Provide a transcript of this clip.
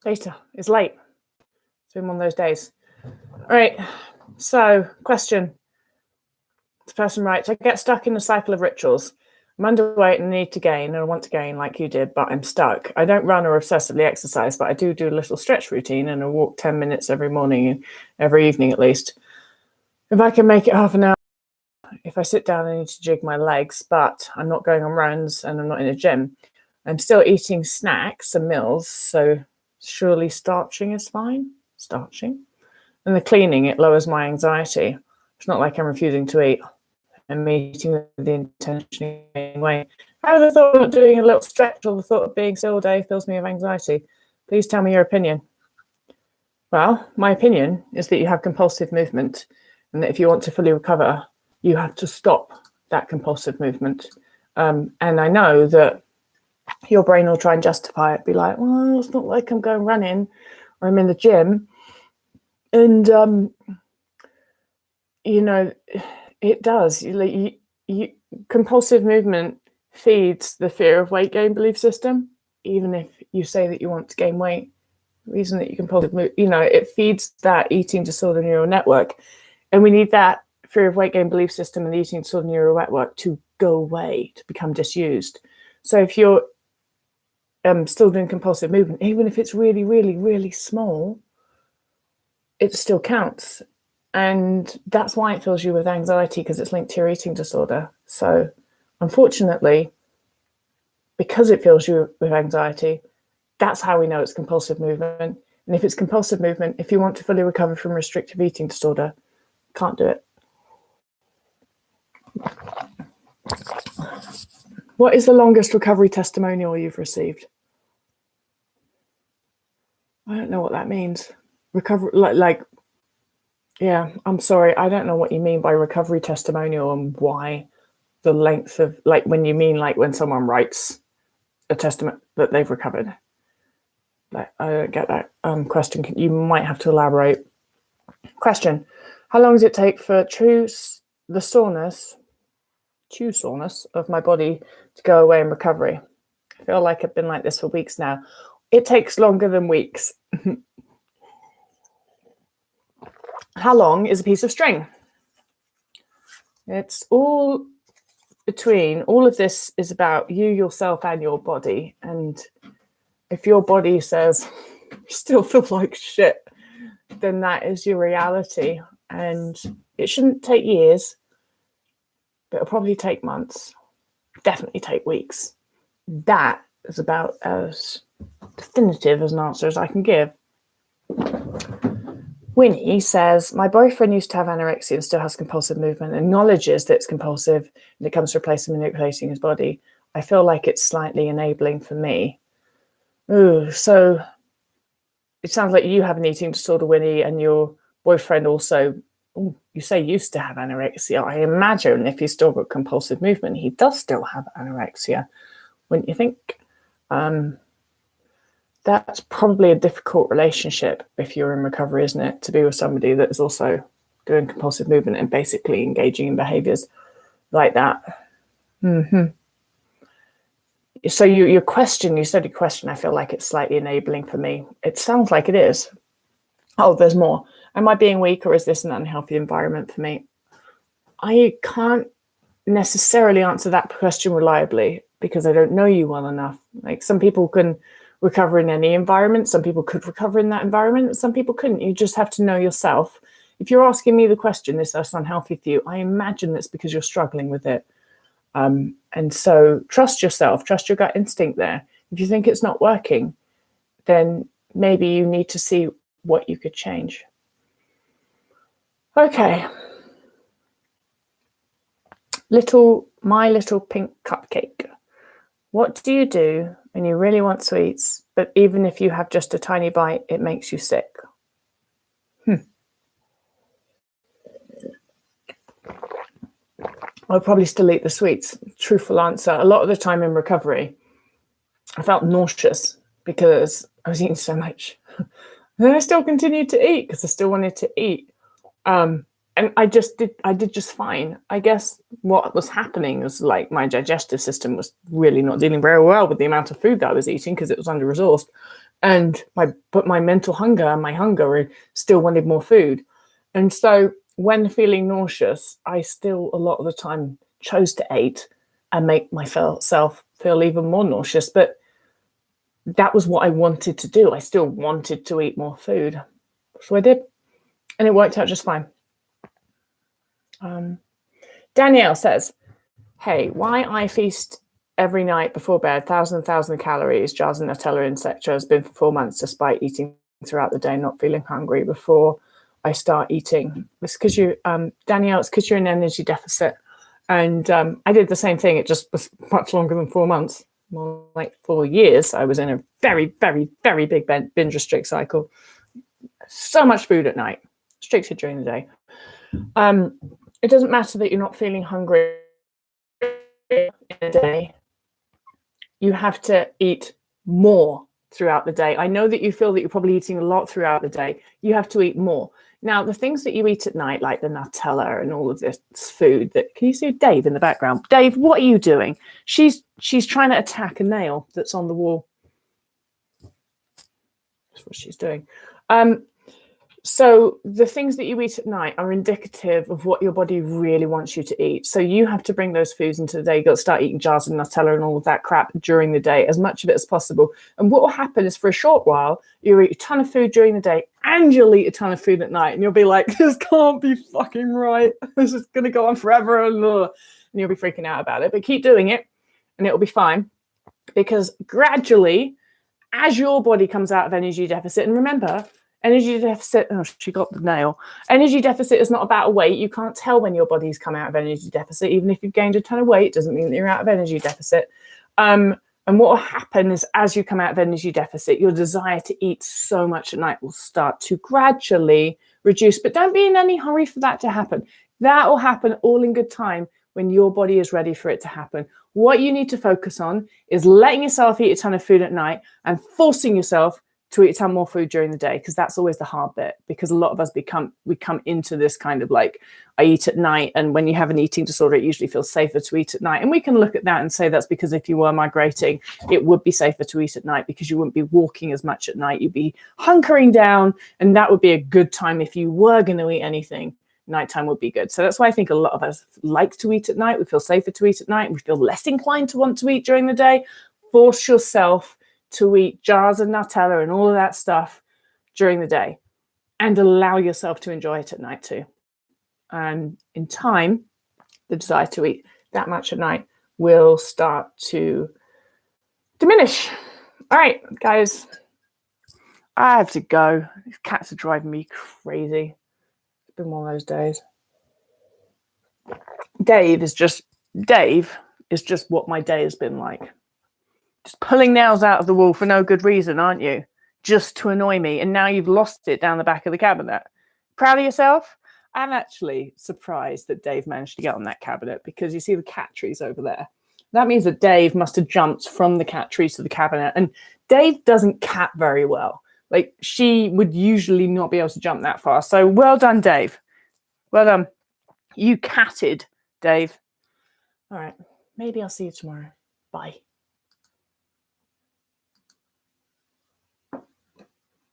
Later. It's late. It's been one of those days. All right. So, question. The person writes, I get stuck in a cycle of rituals. I'm underweight and need to gain, and I want to gain like you did, but I'm stuck. I don't run or obsessively exercise, but I do a little stretch routine and I walk 10 minutes every morning, every evening at least. If I can make it half an hour, if I sit down, I need to jig my legs, but I'm not going on runs and I'm not in a gym. I'm still eating snacks and meals, so surely starching is fine. Starching. And the cleaning, it lowers my anxiety. It's not like I'm refusing to eat. I'm eating with the intention of gaining weight. How the thought of doing a little stretch or the thought of being still all day fills me with anxiety. Please tell me your opinion. Well, my opinion is that you have compulsive movement, and that if you want to fully recover, you have to stop that compulsive movement. And I know that your brain will try and justify it, be like, well, it's not like I'm going running or I'm in the gym. And, it does. Compulsive movement feeds the fear of weight gain belief system. Even if you say that you want to gain weight, the reason that you compulsive move, it feeds that eating disorder neural network. And we need that fear of weight gain belief system and the eating disorder neural network to go away, to become disused. So if you're still doing compulsive movement, even if it's really, really, really small, it still counts. And that's why it fills you with anxiety, because it's linked to your eating disorder. So unfortunately, because it fills you with anxiety, that's how we know it's compulsive movement. And if it's compulsive movement, if you want to fully recover from restrictive eating disorder, can't do it. What is the longest recovery testimonial you've received? I don't know what that means. Recovery, yeah, I'm sorry. I don't know what you mean by recovery testimonial and why the length of, when you mean when someone writes a testament that they've recovered. I don't get that question. You might have to elaborate. Question. How long does it take for the soreness of my body to go away in recovery? I feel like I've been like this for weeks now. It takes longer than weeks. How long is a piece of string? It's all between. All of this is about you, yourself, and your body. And if your body says, still feel like shit, then that is your reality. And it shouldn't take years, but it'll probably take months, definitely take weeks. That is about as definitive as an answer as I can give. Winnie says, my boyfriend used to have anorexia and still has compulsive movement, acknowledges that it's compulsive and it comes to replace manipulating his body. I feel like it's slightly enabling for me. Ooh, so it sounds like you have an eating disorder, Winnie, and your boyfriend also, you say used to have anorexia. I imagine if he's still got compulsive movement, he does still have anorexia, wouldn't you think? That's probably a difficult relationship if you're in recovery, isn't it? To be with somebody that is also doing compulsive movement and basically engaging in behaviors like that. Mm-hmm. So your question, I feel like it's slightly enabling for me. It sounds like it is. Oh, there's more. Am I being weak, or is this an unhealthy environment for me? I can't necessarily answer that question reliably because I don't know you well enough. Like, some people can recover in any environment. Some people could recover in that environment. Some people couldn't. You just have to know yourself. If you're asking me the question, is this unhealthy for you? I imagine it's because you're struggling with it. And so trust yourself, trust your gut instinct there. If you think it's not working, then maybe you need to see what you could change. Okay. My little pink cupcake. What do you do when you really want sweets, but even if you have just a tiny bite, it makes you sick? I'll probably still eat the sweets. Truthful answer. A lot of the time in recovery, I felt nauseous because I was eating so much. And then I still continued to eat because I still wanted to eat. And I did just fine. I guess what was happening was like my digestive system was really not dealing very well with the amount of food that I was eating because it was under-resourced. But my mental hunger and my hunger still wanted more food. And so when feeling nauseous, I still a lot of the time chose to eat and make myself feel even more nauseous. But that was what I wanted to do. I still wanted to eat more food. So I did. And it worked out just fine. Danielle says, hey, why I feast every night before bed, thousand calories, jars of Nutella, etc. has been for 4 months, despite eating throughout the day, not feeling hungry before I start eating. It's because Danielle, it's because you're in energy deficit. And I did the same thing. It just was much longer than 4 months, more like 4 years. I was in a very, very, very big binge restrict cycle. So much food at night, restricted during the day. It doesn't matter that you're not feeling hungry in a day. You have to eat more throughout the day. I know that you feel that you're probably eating a lot throughout the day. You have to eat more. Now, the things that you eat at night, like the Nutella and all of this food, that can you see Dave in the background? Dave, what are you doing? She's trying to attack a nail that's on the wall. That's what she's doing. So the things that you eat at night are indicative of what your body really wants you to eat. So you have to bring those foods into the day. You've got to start eating jars of Nutella and all of that crap during the day, as much of it as possible. And what will happen is for a short while, you'll eat a ton of food during the day and you'll eat a ton of food at night. And you'll be like, this can't be fucking right. This is going to go on forever. And you'll be freaking out about it. But keep doing it and it'll be fine. Because gradually, as your body comes out of energy deficit, and remember, energy deficit, oh, she got the nail. Energy deficit is not about weight. You can't tell when your body's come out of energy deficit. Even if you've gained a ton of weight, it doesn't mean that you're out of energy deficit. And what will happen is as you come out of energy deficit, your desire to eat so much at night will start to gradually reduce. But don't be in any hurry for that to happen. That will happen all in good time when your body is ready for it to happen. What you need to focus on is letting yourself eat a ton of food at night and forcing yourself to eat a ton more food during the day, because that's always the hard bit, because a lot of us we come into this kind of like, I eat at night, and when you have an eating disorder, it usually feels safer to eat at night. And we can look at that and say that's because if you were migrating, it would be safer to eat at night because you wouldn't be walking as much at night. You'd be hunkering down, and that would be a good time if you were going to eat anything. Nighttime would be good. So that's why I think a lot of us like to eat at night. We feel safer to eat at night. We feel less inclined to want to eat during the day. Force yourself to eat jars of Nutella and all of that stuff during the day, and allow yourself to enjoy it at night too. And in time, the desire to eat that much at night will start to diminish. All right, guys, I have to go. These cats are driving me crazy. It's been one of those days. Dave is just what my day has been like. Just pulling nails out of the wall for no good reason, aren't you? Just to annoy me. And now you've lost it down the back of the cabinet. Proud of yourself? I'm actually surprised that Dave managed to get on that cabinet, because you see the cat trees over there. That means that Dave must have jumped from the cat trees to the cabinet. And Dave doesn't cat very well. Like, she would usually not be able to jump that far. So well done, Dave. Well done. You catted, Dave. All right. Maybe I'll see you tomorrow. Bye.